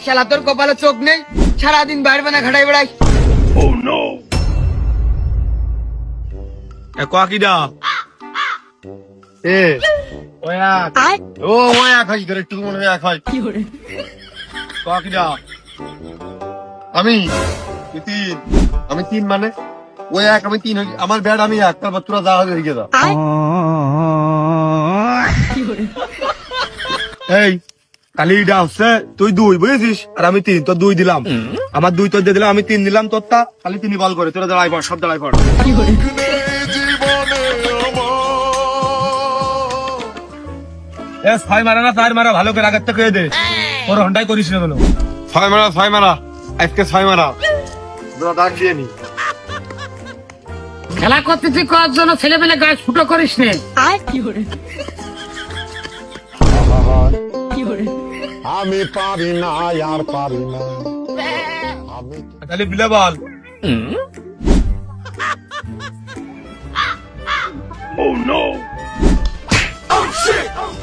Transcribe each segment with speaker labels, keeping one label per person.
Speaker 1: শালা তোর কপালে চোখ নেই, সারাদিন বাইরে বানা ঘাটাই বেড়াই।
Speaker 2: কাকিডা এ ওয়া ও ওয়া খাই ধরে একটু মনে হয় খাই কাকিডা আমি তিন, আমি তিন মানে ওই এক, আমি তিন, আমার ব্যাট আমি এক, তারপর তোরা যা হয়ে গেল। এই কালিটা হচ্ছে তুই দুই বুঝেছিস, আর আমি তিন, তোর দুই দিলাম, আমার দুই তোর দিয়ে দিলাম, আমি তিন দিলাম তোরটা, খালি তিনি বল করে, তোরা দাঁড়াই পড়, সব দাঁড়াই পড়। ছয় মারা না চার মারা, ভালো করে আগের থেকে দে, ওর ঘন্টায় করিস না বলো। ছয় মারা আজকে ছয় মারা ডাক দিয়ে নি।
Speaker 1: খেলা করতেছি করার জন্য ছেলে মেলে গায়ে ফুটো করিস নে।
Speaker 3: আমি পারি না, আর পারি না।
Speaker 2: তাহলে বিলে বল।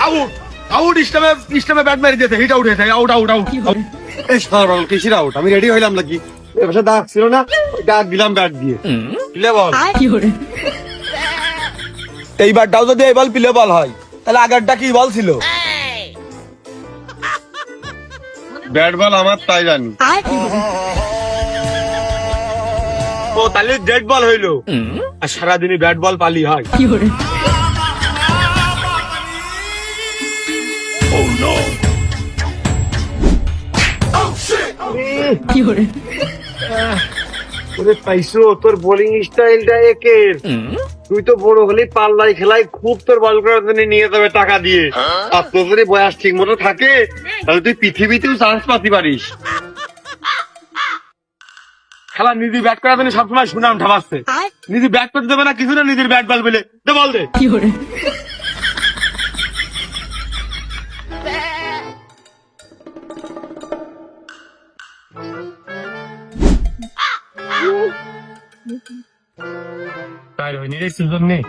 Speaker 2: আউট আউট, ইস্টামে ব্যাট মারি দিয়েছে, হিট আউট হয়েছে, আউট আউট আউট। কিসির আউট? আমি রেডি হইলাম নাকি, এবার ডাক ছিল না, ডাক দিলাম ব্যাট দিয়ে। পিলে বল। এইবারটাও যদি এই বল পিলে বল হয়, তাহলে আগেরটা কি বল ছিল? ব্যাট বল আমার, তাই জানি। ও তাহলে ডেড বল হইলো, আর সারাদিনই ব্যাট বল পালি হয়। পাইছো তোর বোলিং স্টাইলটা একের, তুই তো বড় হলি পাল্লাই খেলায় খুব তোর বল করার জন্য নিয়ে যাবে টাকা দিয়ে, আর তোর যদি বয়স ঠিক মতো থাকে তাহলে তুই পৃথিবীতেও চান্স পাতি পারিস। খেলা নিজে ব্যাট করার জন্য সবসময় সুনাম ঠামাচ্ছে, নিজে ব্যাট করতে দেবে না কিছু না, নিজের ব্যাট বল বলে দে, বল দে। তাই হয়নি রে সুযোগ নেই।